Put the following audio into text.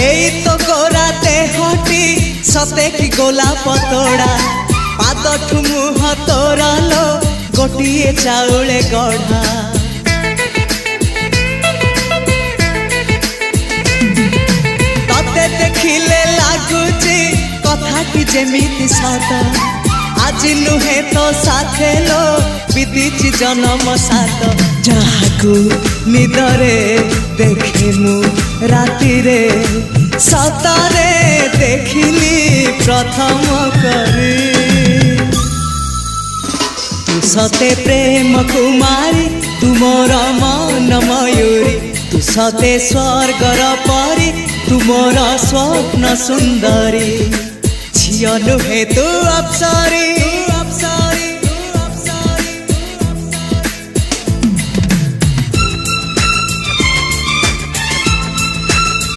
एई तो गोरा देहटी सते कि गोलाप तोड़ा पाद मुह तोरा लो गोटिए चाउले गढ़ा तते देखिले लागुची कथाटी जेमिति सत आज नुहे तो साथे लो विदिची जन्म सात जहाकू निदरे देखे मु राति रे सतरे देखिली प्रथम करी तू सते प्रेम कुमारी तुमर मन मयूरी तू सते स्वर्गर परी तुमर स्वप्न सुंदरी झियो नुहे तू अप्सरी।